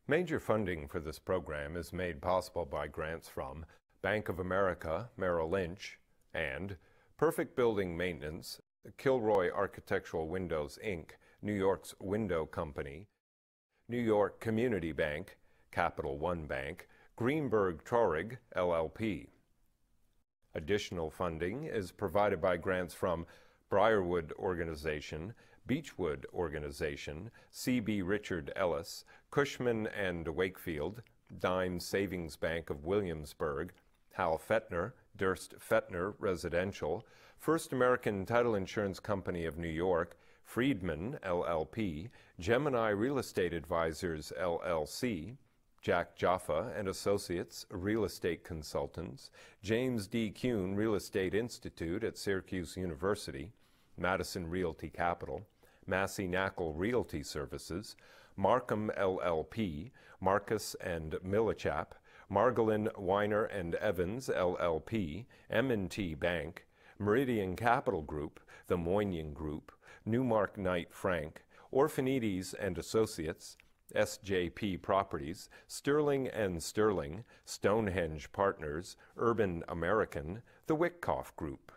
Major funding for this program is made possible by grants from Bank of America, Merrill Lynch, and Perfect Building Maintenance, Kilroy Architectural Windows, Inc., New York's window company, New York Community Bank, Capital One Bank, Greenberg Traurig, LLP. Additional funding is provided by grants from Briarwood Organization, Beechwood Organization, C.B. Richard Ellis, Cushman and Wakefield, Dime Savings Bank of Williamsburg, Hal Fettner, Durst Fettner Residential, First American Title Insurance Company of New York, Friedman, LLP, Gemini Real Estate Advisors, LLC, Jack Jaffa and Associates, Real Estate Consultants, James D. Kuhn Real Estate Institute at Syracuse University, Madison Realty Capital, Massey Knackle Realty Services, Markham LLP, Marcus and Millichap, Margolin Weiner and Evans LLP, M&T Bank, Meridian Capital Group, the Moynihan Group, Newmark Knight Frank, Orphanides and Associates, SJP Properties, Sterling and Sterling, Stonehenge Partners, Urban American, the Wickoff Group.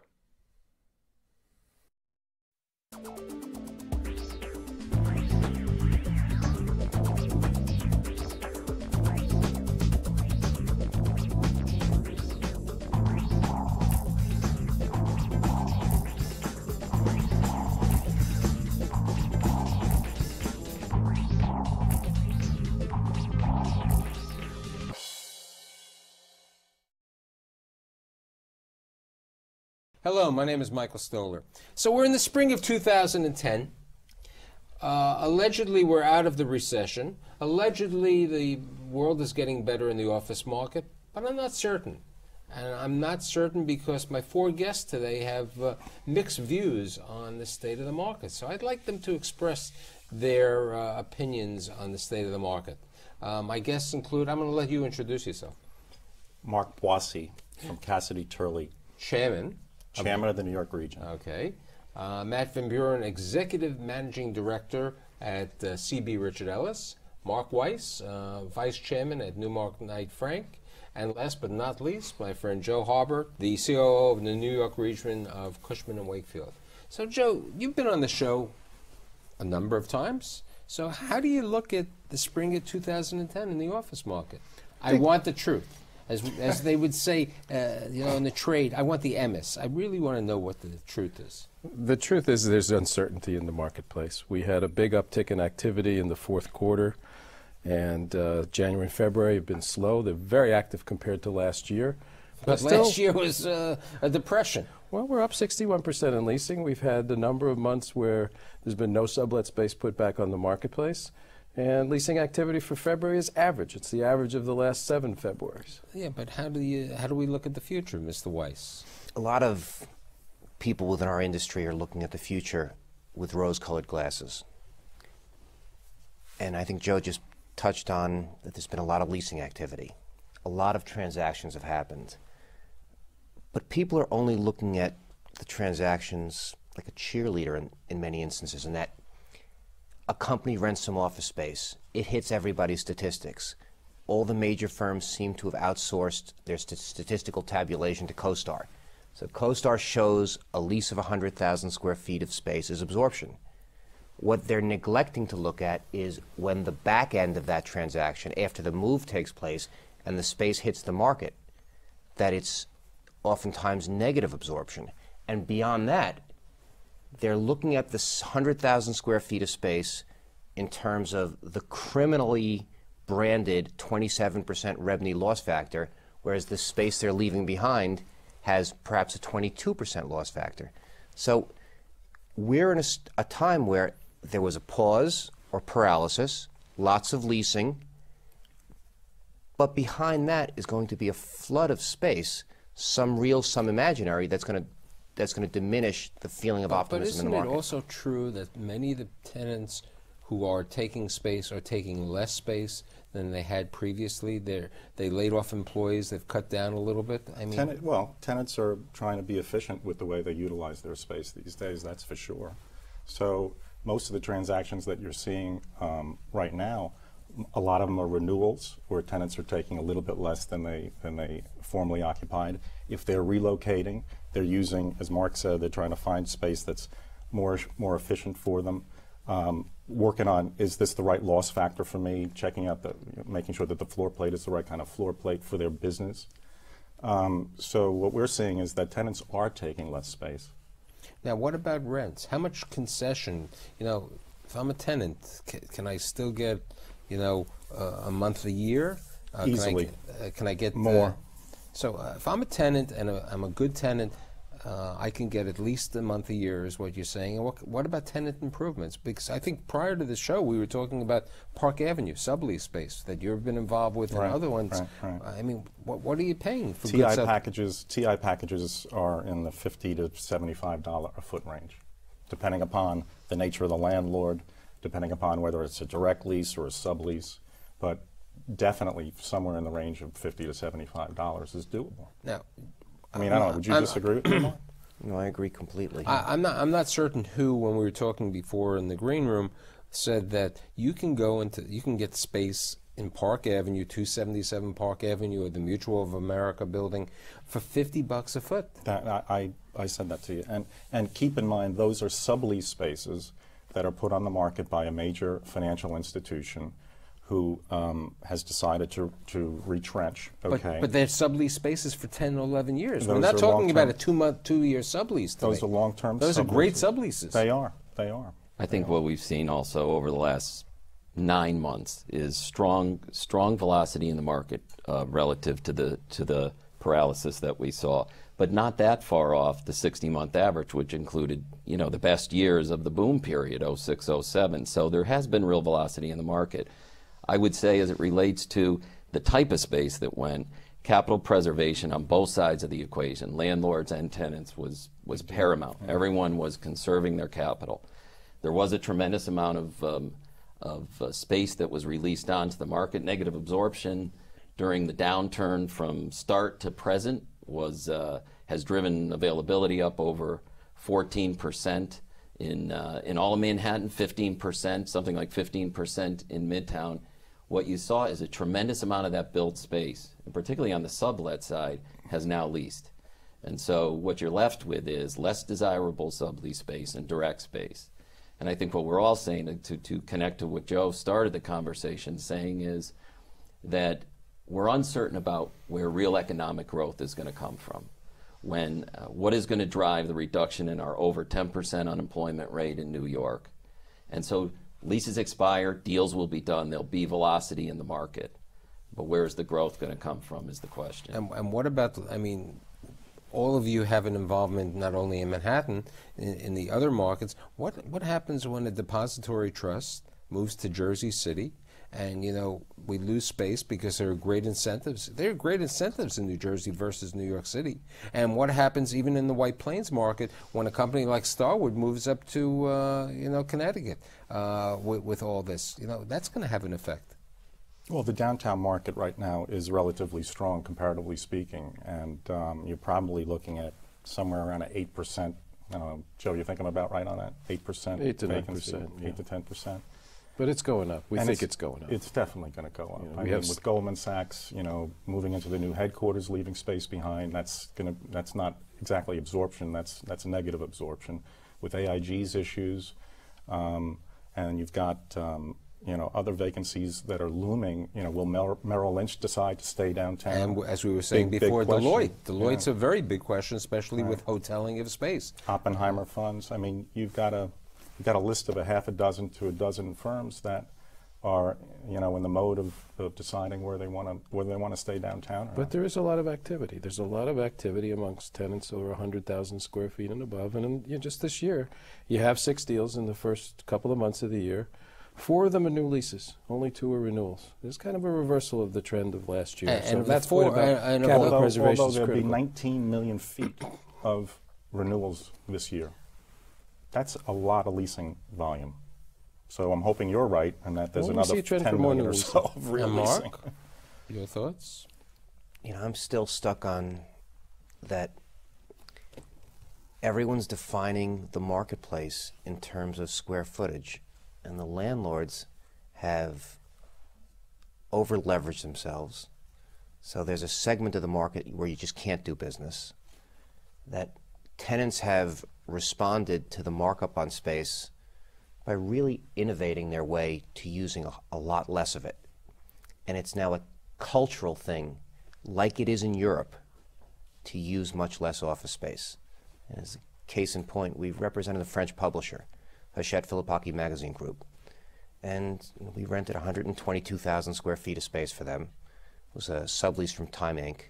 Hello, my name is Michael Stoller. So we're in the spring of 2010. Allegedly, we're out of the recession. Allegedly, the world is getting better in the office market, but I'm not certain. And I'm not certain because my four guests today have mixed views on the state of the market. So I'd like them to express their opinions on the state of the market. My guests include, I'm going to let you introduce yourself. Mark Boissy from Cassidy Turley. Chairman of the New York region. Okay. Matt Van Buren, Executive Managing Director at C.B. Richard Ellis. Mark Weiss, Vice Chairman at Newmark Knight Frank. And last but not least, my friend Joe Harbert, the COO of the New York region of Cushman and Wakefield. So Joe, you've been on the show a number of times. So how do you look at the spring of 2010 in the office market? I want the truth. As they would say, in the trade, I want the MS. I really want to know what the truth is. The truth is there's uncertainty in the marketplace. We had a big uptick in activity in the fourth quarter, and January and February have been slow. They're very active compared to last year. But last year was a depression. Well, we're up 61% in leasing. We've had a number of months where there's been no sublet space put back on the marketplace. And leasing activity for February is average. It's the average of the last 7 Februaries. Yeah, but how do we look at the future, Mr. Weiss? A lot of people within our industry are looking at the future with rose-colored glasses. And I think Joe just touched on that there's been a lot of leasing activity. A lot of transactions have happened. But people are only looking at the transactions like a cheerleader in many instances, in that a company rents some office space. It hits everybody's statistics. All the major firms seem to have outsourced their statistical tabulation to CoStar. So CoStar shows a lease of 100,000 square feet of space is absorption. What they're neglecting to look at is when the back end of that transaction, after the move takes place and the space hits the market, that it's oftentimes negative absorption. And beyond that, they're looking at this 100,000 square feet of space in terms of the criminally branded 27% revenue loss factor, whereas the space they're leaving behind has perhaps a 22% loss factor. So we're in a time where there was a pause or paralysis, lots of leasing, but behind that is going to be a flood of space, some real, some imaginary, that's going to diminish the feeling of optimism in the market. But isn't it also true that many of the tenants who are taking space are taking less space than they had previously? They laid off employees, they've cut down a little bit? I mean, tenants are trying to be efficient with the way they utilize their space these days, that's for sure. So most of the transactions that you're seeing right now A lot of them are renewals where tenants are taking a little bit less than they formerly occupied. If they're relocating, they're using, as Mark said, they're trying to find space that's more efficient for them. Working on, is this the right loss factor for me? Checking out making sure that the floor plate is the right kind of floor plate for their business. So what we're seeing is that tenants are taking less space. Now, what about rents? How much concession? If I'm a tenant, can I still get, a month a year? Easily. Can I get more? So if I'm a tenant and I'm a good tenant, I can get at least a month a year, is what you're saying. And what about tenant improvements? Because I think prior to the show, we were talking about Park Avenue, sublease space that you've been involved with, and other ones. Right. I mean, what are you paying for TI packages? TI packages are in the $50 to $75 a foot range, depending upon the nature of the landlord, depending upon whether it's a direct lease or a sublease. But definitely somewhere in the range of $50 to $75 is doable. Now, I mean, I don't know. Would you disagree with me? No, I agree completely. I'm not certain who, when we were talking before in the green room, said that you can get space in Park Avenue, 277 Park Avenue, or the Mutual of America building, for $50 a foot. I said that to you. And keep in mind, those are sublease spaces that are put on the market by a major financial institution who has decided to retrench. Okay. But they're sublease spaces for 10 or 11 years. We're Those not are talking about a long-term- 2-year sublease. Those are long-term. Those are great subleases. They are. I think what we've seen also over the last 9 months is strong velocity in the market relative to the paralysis that we saw, but not that far off the 60-month average, which included the best years of the boom period, 06, 07. So there has been real velocity in the market. I would say, as it relates to the type of space that went, capital preservation on both sides of the equation, landlords and tenants, was paramount. Everyone was conserving their capital. There was a tremendous amount of space that was released onto the market. Negative absorption during the downturn from start to present has driven availability up over 14% in all of Manhattan, 15%, something like 15% in Midtown. What you saw is a tremendous amount of that built space, and particularly on the sublet side, has now leased. And so what you're left with is less desirable sublease space and direct space. And I think what we're all saying, to connect to what Joe started the conversation saying, is that we're uncertain about where real economic growth is going to come from. What is going to drive the reduction in our over 10% unemployment rate in New York? And so leases expire, deals will be done, there'll be velocity in the market. But where is the growth going to come from is the question. And what about, all of you have an involvement not only in Manhattan, in the other markets. What happens when a depository trust moves to Jersey City and, we lose space because there are great incentives? There are great incentives in New Jersey versus New York City. And what happens even in the White Plains market when a company like Starwood moves up to, Connecticut with all this? That's going to have an effect. Well, the downtown market right now is relatively strong, comparatively speaking, and you're probably looking at somewhere around an 8%. Joe, you think I'm about right on that? 8%? 8 to 9%. 8 to 10%. But it's going up. We think it's going up. It's definitely going to go up. Yeah, with Goldman Sachs, moving into the new headquarters, leaving space behind, that's not exactly absorption. That's a negative absorption. With AIG's issues, and you've got other vacancies that are looming. Will Merrill Lynch decide to stay downtown? And as we were saying before, Deloitte's a very big question, especially with hoteling of space. Oppenheimer funds. You've got a list of a half a dozen to a dozen firms that are in the mode of deciding whether they want to stay downtown. But there is a lot of activity. There's a lot of activity amongst tenants over 100,000 square feet and above. And just this year, you have 6 deals in the first couple of months of the year. 4 of them are new leases. Only 2 are renewals. There's kind of a reversal of the trend of last year. And that's what capital preservation although is there'll be critical. 19 million feet of renewals this year. That's a lot of leasing volume. So I'm hoping you're right, and that there's another 10 million or so of re-leasing. Mark, your thoughts? I'm still stuck on that. Everyone's defining the marketplace in terms of square footage, and the landlords have over-leveraged themselves. So there's a segment of the market where you just can't do business. That tenants have responded to the markup on space by really innovating their way to using a lot less of it. And it's now a cultural thing, like it is in Europe, to use much less office space. And as a case in point, we've represented a French publisher, Hachette Philippaki Magazine Group. And we rented 122,000 square feet of space for them. It was a sublease from Time Inc.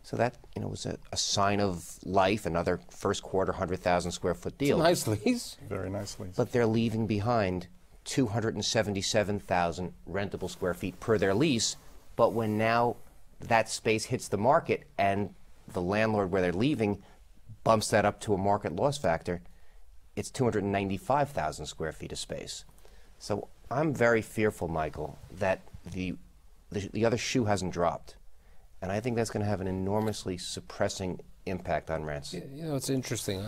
So that was a sign of life, another first quarter 100,000 square foot deal. It's a nice lease. Very nice lease. But they're leaving behind 277,000 rentable square feet per their lease. But when now that space hits the market and the landlord where they're leaving bumps that up to a market loss factor, it's 295,000 square feet of space. So I'm very fearful, Michael, that the other shoe hasn't dropped. And I think that's going to have an enormously suppressing impact on rents. It's interesting.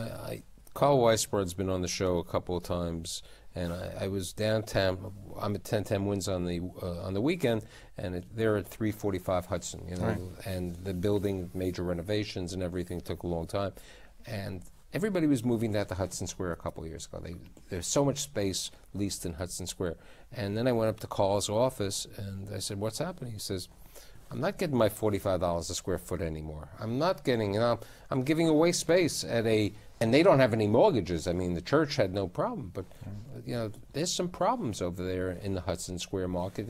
Carl Weisbrod's been on the show a couple of times, and I was downtown. I'm at 1010 Winds on the weekend, and they're at 345 Hudson. Right. And the building, major renovations and everything took a long time, and everybody was moving that to Hudson Square a couple of years ago. There's so much space leased in Hudson Square, and then I went up to Carl's office and I said, "What's happening?" He says, "I'm not getting my $45 a square foot anymore. I'm not getting, I'm giving away space at and they don't have any mortgages. I mean, the church had no problem, but, there's some problems over there in the Hudson Square market,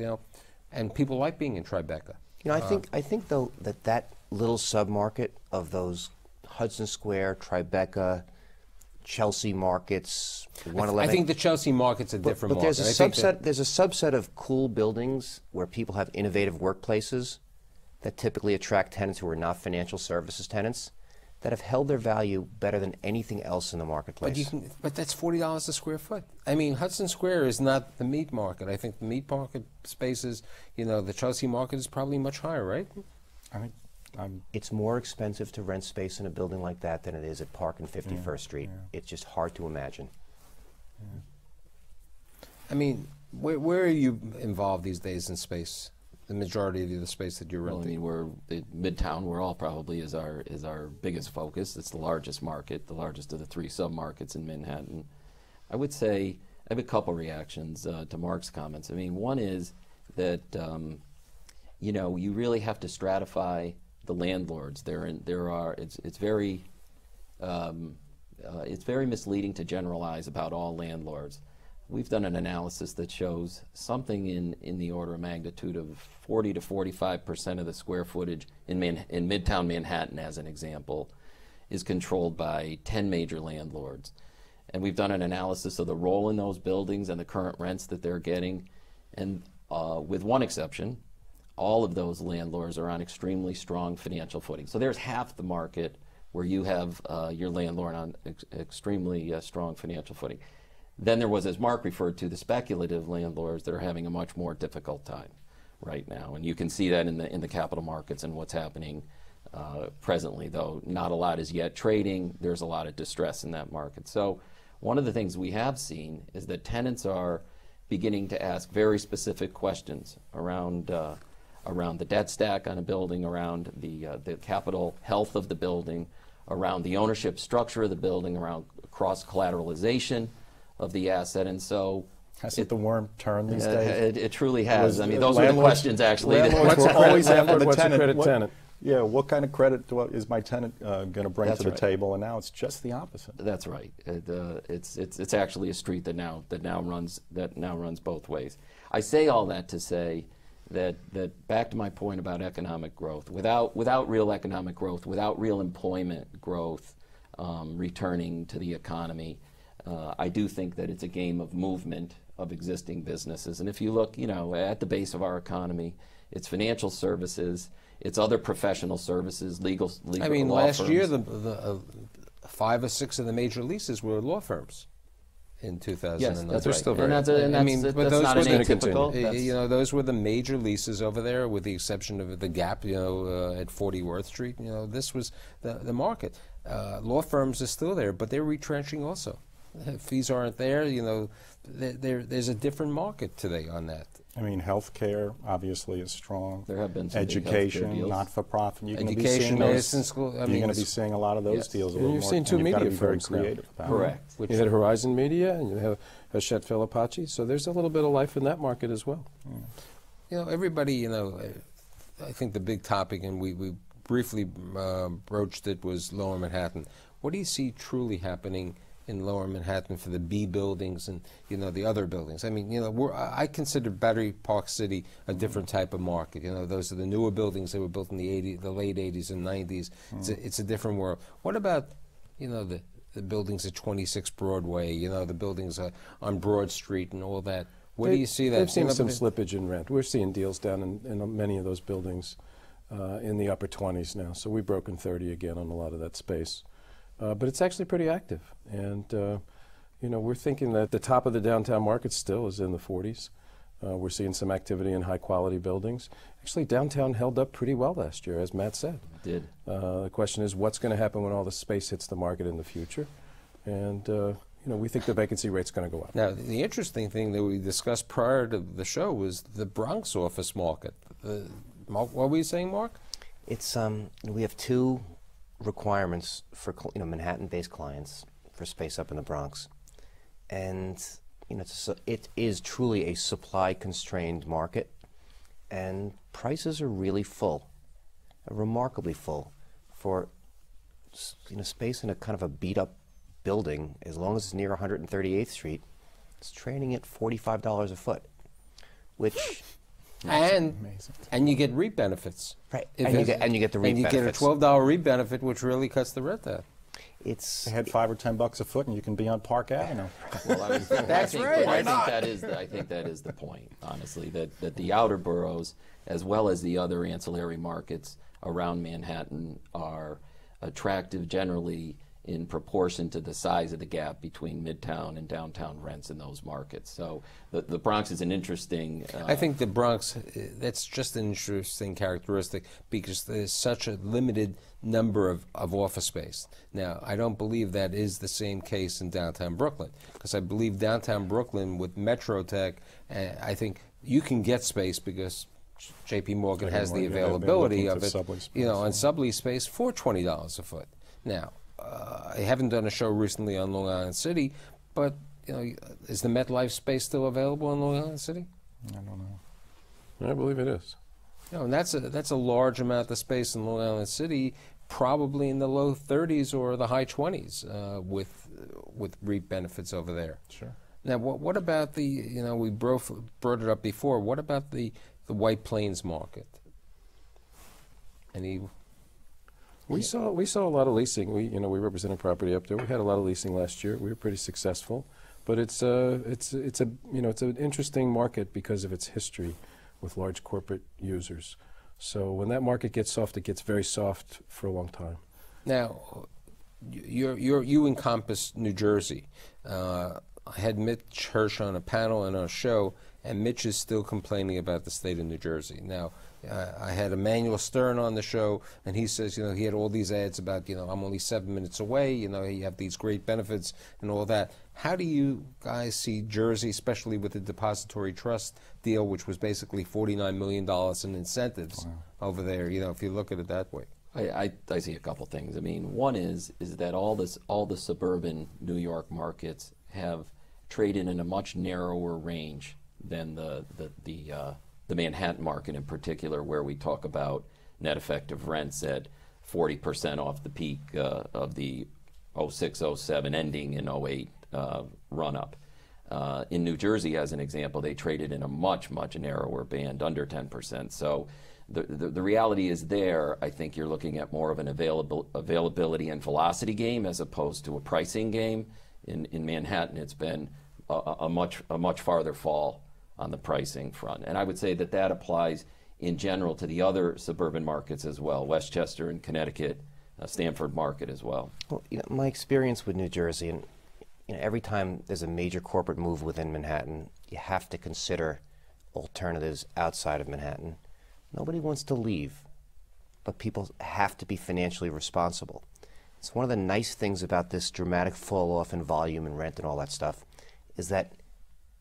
and people like being in Tribeca." I think though that little sub-market of those Hudson Square, Tribeca, Chelsea markets, 111. I think the Chelsea market's a different but market. There's a subset of cool buildings where people have innovative workplaces that typically attract tenants who are not financial services tenants that have held their value better than anything else in the marketplace. But that's $40 a square foot. I mean, Hudson Square is not the meat market. I think the meat market spaces, the Chelsea market is probably much higher, right? I think it's more expensive to rent space in a building like that than it is at Park and 51st Street. Yeah. It's just hard to imagine. Yeah. I mean, where are you involved these days in space? The majority of the space that you're renting. We're Midtown. We're all probably is our biggest focus. It's the largest market, the largest of the three sub-markets in Manhattan. I would say I have a couple reactions to Mark's comments. I mean, one is that you really have to stratify the landlords. It's very misleading to generalize about all landlords. We've done an analysis that shows something in the order of magnitude of 40 to 45% of the square footage in Midtown Manhattan, as an example, is controlled by 10 major landlords. And we've done an analysis of the role in those buildings and the current rents that they're getting. And with one exception, all of those landlords are on extremely strong financial footing. So there's half the market where you have your landlord on extremely strong financial footing. Then there was, as Mark referred to, the speculative landlords that are having a much more difficult time right now. And you can see that in the capital markets and what's happening presently, though not a lot is yet trading. There's a lot of distress in that market. So one of the things we have seen is that tenants are beginning to ask very specific questions around the debt stack on a building, around the capital health of the building, around the ownership structure of the building, around cross-collateralization of the asset. And so hasn't the worm turned these days? It truly has. I mean, those were the questions, actually. Landlords were always after the what's a tenant. credit tenant? Yeah, what kind of credit is my tenant going to bring to the right. table? And now it's just the opposite. That's right. It's actually a street that now runs both ways. I say all that to say that back to my point about economic growth. Without real economic growth, without real employment growth returning to the economy, I do think that it's a game of movement of existing businesses. And if you look, at the base of our economy, it's financial services, it's other professional services, legal I mean, law last firms. year, the 5 or 6 of the major leases were law firms in 2009. Yes, that's They're right. still very And that's not an atypical. Those were the major leases over there, with the exception of the Gap, at 40 Worth Street. This was the market. Law firms are still there, but they're retrenching also. fees aren't there. You know, there's a different market today on that. I mean, healthcare obviously is strong. There have been some big healthcare education, deals. not-for-profit. You're going to be Education, seeing those. medicine school. You're going to be seeing a lot of those Yes. deals. A And little you've more, seen two and you've got to media be very firms now. creative about it. Correct. Which, You had Horizon Media, and you have Hachette Philippachi, so there's a little bit of life in that market as well. you know, everybody, you know, I think the big topic, and we briefly broached it, was Lower Manhattan. What do you see truly happening in Lower Manhattan for the B buildings and, you know, the other buildings? I mean, you know, I consider Battery Park City a different type of market. You know, those are the newer buildings that were built in the late 80s and 90s. It's a different world. What about, you know, the buildings at 26 Broadway, you know, the buildings on Broad Street and all that? What do you see that? They've seen you know, some slippage in rent. We're seeing deals down in many of those buildings in the upper 20s now. So we've broken 30 again on a lot of that space. But it's actually pretty active. And, you know, we're thinking that the top of the downtown market still is in the 40s. We're seeing some activity in high-quality buildings. Actually, downtown held up pretty well last year, as Matt said. It did. The question is, what's going to happen when all the space hits the market in the future? And, you know, we think the vacancy rate's going to go up. Now, the interesting thing that we discussed prior to the show was the Bronx office market. Mark, what were you saying, Mark? It's we have two requirements for Manhattan-based clients for space up in the Bronx, and you know it is truly a supply-constrained market, and prices are really full, remarkably full, for space in a kind of a beat-up building. As long as it's near 138th Street, it's trading at $45 a foot, which. And Amazing. and you get REIT benefits. Right, If and you it's- get the REIT and you benefits. get a $12 REIT benefit, which really cuts the rent down. It's They had $5 or $10 a foot, and you can be on Park Avenue. Well, I think that is the point, honestly, that the outer boroughs, as well as the other ancillary markets around Manhattan, are attractive generally in proportion to the size of the gap between midtown and downtown rents in those markets. So the Bronx is an interesting... I think the Bronx, that's just an interesting characteristic because there's such a limited number of office space. Now, I don't believe that is the same case in downtown Brooklyn, because I believe downtown Brooklyn with Metrotech, I think you can get space because J.P. Morgan has the Morgan, they're availability looking of for it, sublease you know, space, on sublease space for $20 a foot. Now, I haven't done a show recently on Long Island City, but you know, is the MetLife space still available in Long Island City? I don't know. I believe it is. You know, and that's a large amount of space in Long Island City, probably in the low 30s or the high 20s with REIT benefits over there. Sure. Now, what about the, you know, we brought it up before, what about the White Plains market? Any... We saw a lot of leasing. We represented property up there. We had a lot of leasing last year. We were pretty successful, but it's an interesting market because of its history with large corporate users. So when that market gets soft, it gets very soft for a long time. Now, you encompass New Jersey. I had Mitch Hirsch on a panel and on a show, and Mitch is still complaining about the state of New Jersey. Now, I had Emmanuel Stern on the show, and he says, you know, he had all these ads about, you know, I'm only 7 minutes away, you know, you have these great benefits and all that. How do you guys see Jersey, especially with the depository trust deal, which was basically $49 million in incentives over there, you know, if you look at it that way? I see a couple things. I mean, one is that all the suburban New York markets have traded in a much narrower range than the Manhattan market in particular, where we talk about net effective rents at 40% off the peak of the 06, 07 ending in 08 run-up. In New Jersey, as an example, they traded in a much narrower band, under 10%. So the reality is there, I think you're looking at more of an availability and velocity game as opposed to a pricing game. In Manhattan, it's been a much farther fall on the pricing front. And I would say that applies in general to the other suburban markets as well, Westchester and Connecticut, Stamford market as well. Well, my experience with New Jersey, and every time there's a major corporate move within Manhattan, you have to consider alternatives outside of Manhattan. Nobody wants to leave, but people have to be financially responsible. So one of the nice things about this dramatic fall off in volume and rent and all that stuff is that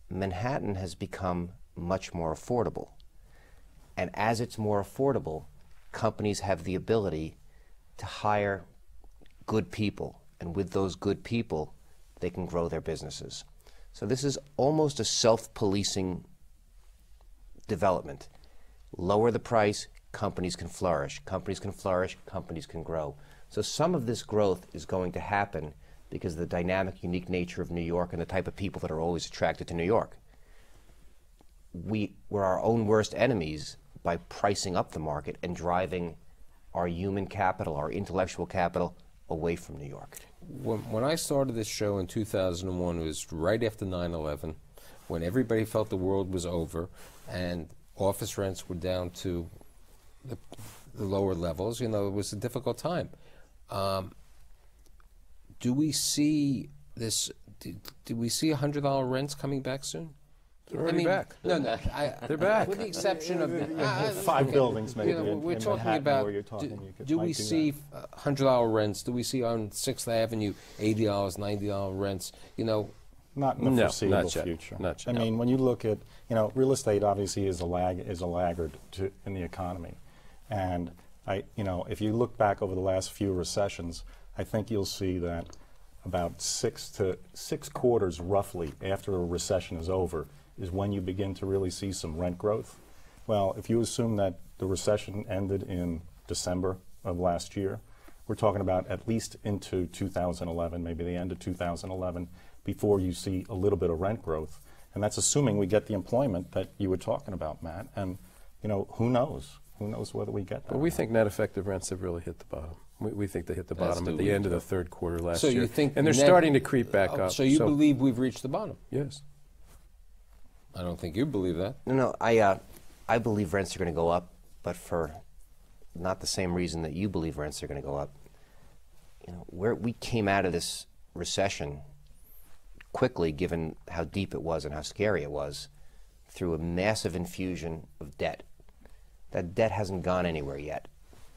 Manhattan has become much more affordable. And as it's more affordable, companies have the ability to hire good people. And with those good people, they can grow their businesses. So this is almost a self-policing development. Lower the price, companies can flourish. Companies can flourish, companies can grow. So some of this growth is going to happen because of the dynamic, unique nature of New York and the type of people that are always attracted to New York. We're our own worst enemies by pricing up the market and driving our human capital, our intellectual capital, away from New York. When I started this show in 2001, it was right after 9/11, when everybody felt the world was over and office rents were down to the lower levels. You know, it was a difficult time. Do we see this? Do we see $100 rents coming back soon? They're already back. No, They're back. With the exception of Five buildings maybe. You know, we're in talking Manhattan about. where you're talking, Do we might do see that. $100 rents? Do we see on 6th Avenue $80, $90 rents? You know, Not in the No, foreseeable not yet. future. Not I yet. mean, when you look at, real estate obviously is a laggard in the economy, and if you look back over the last few recessions, I think you'll see that about 6 quarters roughly after a recession is over is when you begin to really see some rent growth. Well, if you assume that the recession ended in December of last year, we're talking about at least into 2011, maybe the end of 2011, before you see a little bit of rent growth. And that's assuming we get the employment that you were talking about, Matt. And, who knows? Who knows whether we get that? Well, we think net effective rents have really hit the bottom. We think they hit the bottom at the end of the third quarter last year. you think and they're starting to creep back up. So you believe we've reached the bottom? Yes. I don't think you believe that. No, I believe rents are going to go up, but for not the same reason that you believe rents are going to go up. Where we came out of this recession quickly, given how deep it was and how scary it was, through a massive infusion of debt. That debt hasn't gone anywhere yet,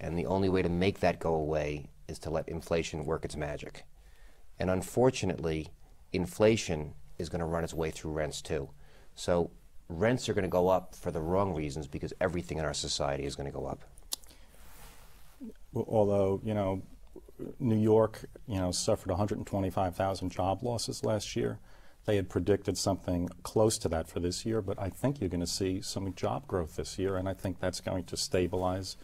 and the only way to make that go away is to let inflation work its magic. And unfortunately, inflation is going to run its way through rents too. So rents are going to go up for the wrong reasons because everything in our society is going to go up. Well, although, New York, suffered 125,000 job losses last year. They had predicted something close to that for this year, but I think you're going to see some job growth this year, and I think that's going to stabilize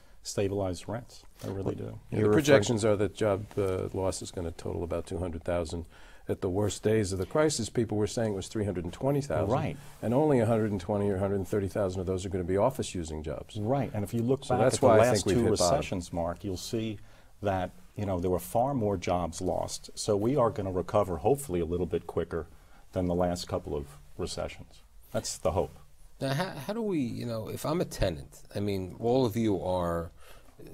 rents. I really do. The projections are that job loss is going to total about 200,000. At the worst days of the crisis, people were saying it was 320,000. Right. And only 120 or 130,000 of those are going to be office-using jobs. Right. And if you look So back that's at the why I last think we've two hit bottom. recessions, Mark, you'll see that there were far more jobs lost. So we are going to recover, hopefully, a little bit quicker than the last couple of recessions. That's the hope. Now, how do we, if I'm a tenant, I mean, all of you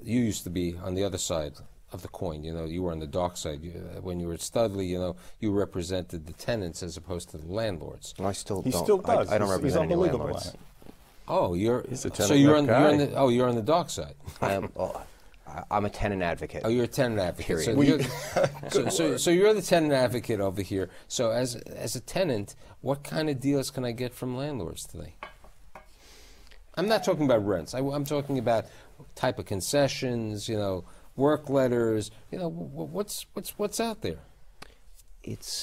you used to be on the other side of the coin, you were on the dark side. When you were at Studley, you represented the tenants as opposed to the landlords. No, I still He don't. still does. I don't He's represent any unbelievable landlords. at it. Oh, He's a so tenant you're rep on, guy. you're on the dark side. I'm a tenant advocate. Oh, you're a tenant advocate. Period. So you're the tenant advocate over here. So as a tenant, what kind of deals can I get from landlords today? I'm not talking about rents. I'm talking about type of concessions, work letters. What's out there?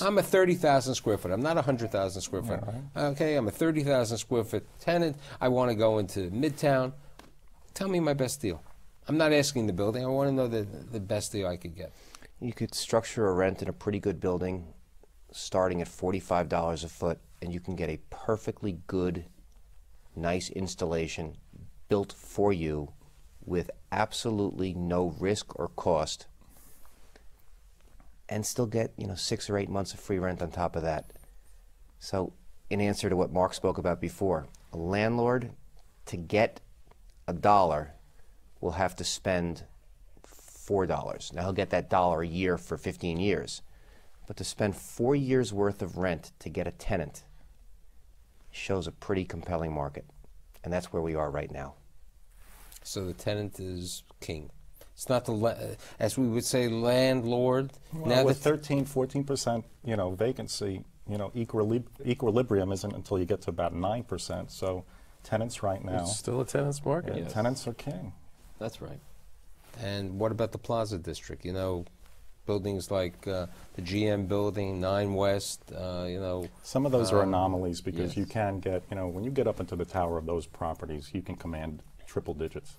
I'm a 30,000 square foot. I'm not a 100,000 square foot. Okay, I'm a 30,000 square foot tenant. I want to go into Midtown. Tell me my best deal. I'm not asking the building. I want to know the best deal I could get. You could structure a rent in a pretty good building starting at $45 a foot, and you can get a perfectly good, nice installation built for you with absolutely no risk or cost, and still get 6 or 8 months of free rent on top of that. So in answer to what Mark spoke about before, a landlord, to get $1, will have to spend $4. Now he'll get that dollar a year for 15 years. But to spend 4 years worth of rent to get a tenant shows a pretty compelling market. And that's where we are right now. So the tenant is king. It's not the, as we would say, landlord. Well, now with that 13, 14%, vacancy, equilibrium isn't until you get to about 9%. So tenants right now, It's still a tenant's market. Yes. tenants are king. That's right. And what about the Plaza District? Buildings like the GM building, 9 West, Some of those are anomalies because yes. you can get, when you get up into the tower of those properties, you can command triple digits.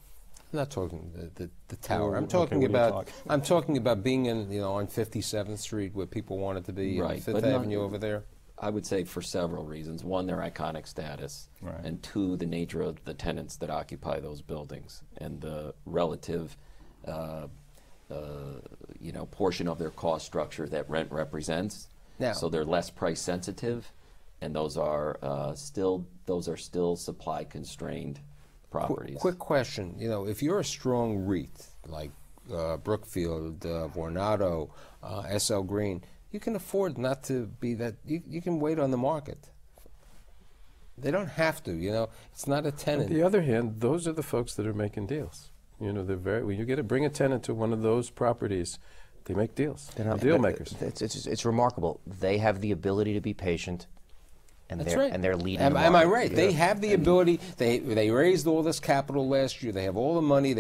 I'm not talking the tower. Well, I'm okay, talking what are you about talking? I'm talking about being in on 57th Street where people wanted to be, Right, Fifth but not- Avenue over there. I would say for several reasons. One, their iconic status, Right. and two, the nature of the tenants that occupy those buildings and the relative, portion of their cost structure that rent represents. Now- So they're less price sensitive, and those are still supply constrained properties. Quick question. If you're a strong REIT like Brookfield, Vornado, SL Green, you can afford not to be that. You can wait on the market. They don't have to. It's not a On tenant. the other hand, those are the folks that are making deals. They're when you bring a tenant to one of those properties, they make deals. They're deal makers. It's remarkable. They have the ability to be patient, and That's they're right. and they're leading. Am the I market. right? They have the ability. They raised all this capital last year. They have all the money.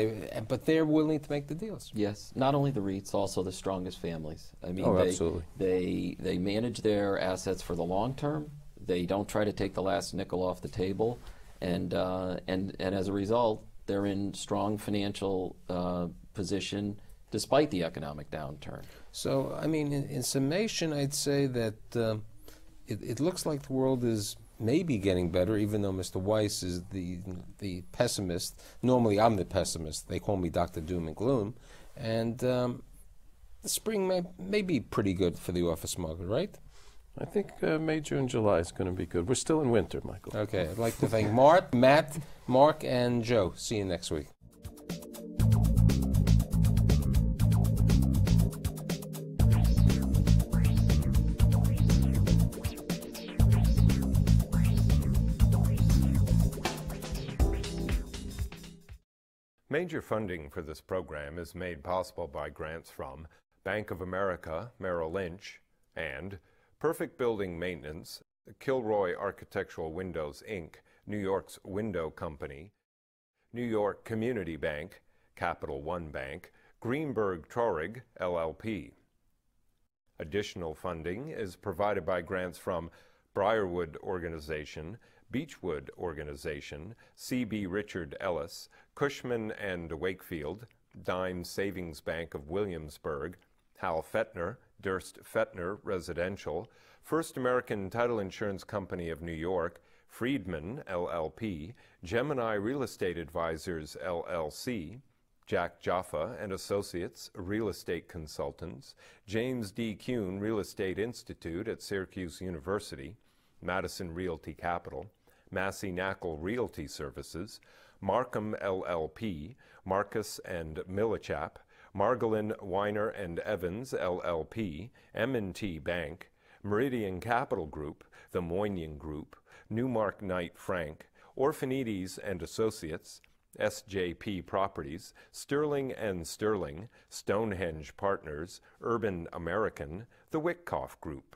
But they're willing to make the deals. Yes, not only the REITs, also the strongest families. I mean, Oh, they, absolutely. they manage their assets for the long term. They don't try to take the last nickel off the table, and as a result, they're in strong financial position despite the economic downturn. So, in summation, I'd say that it looks like the world is maybe getting better, even though Mr. Weiss is the pessimist. Normally, I'm the pessimist. They call me Dr. Doom and Gloom. And the spring may be pretty good for the office market, right? I think May, June, July is going to be good. We're still in winter, Michael. Okay, I'd like to thank Matt, Mark, and Joe. See you next week. Major funding for this program is made possible by grants from Bank of America, Merrill Lynch, and Perfect Building Maintenance, Kilroy Architectural Windows, Inc., New York's Window Company, New York Community Bank, Capital One Bank, Greenberg Traurig, LLP. Additional funding is provided by grants from Briarwood Organization, Beechwood Organization, C.B. Richard Ellis, Cushman and Wakefield, Dime Savings Bank of Williamsburg, Hal Fettner, Durst Fettner Residential, First American Title Insurance Company of New York, Friedman, LLP, Gemini Real Estate Advisors, LLC, Jack Jaffa and Associates, Real Estate Consultants, James D. Kuhn Real Estate Institute at Syracuse University, Madison Realty Capital, Massey Knackle Realty Services, Markham LLP, Marcus and Millichap, Margolin Weiner and Evans LLP, M&T Bank, Meridian Capital Group, the Moynihan Group, Newmark Knight Frank, Orphanides and Associates, SJP Properties, Sterling and Sterling, Stonehenge Partners, Urban American, the Wickoff Group.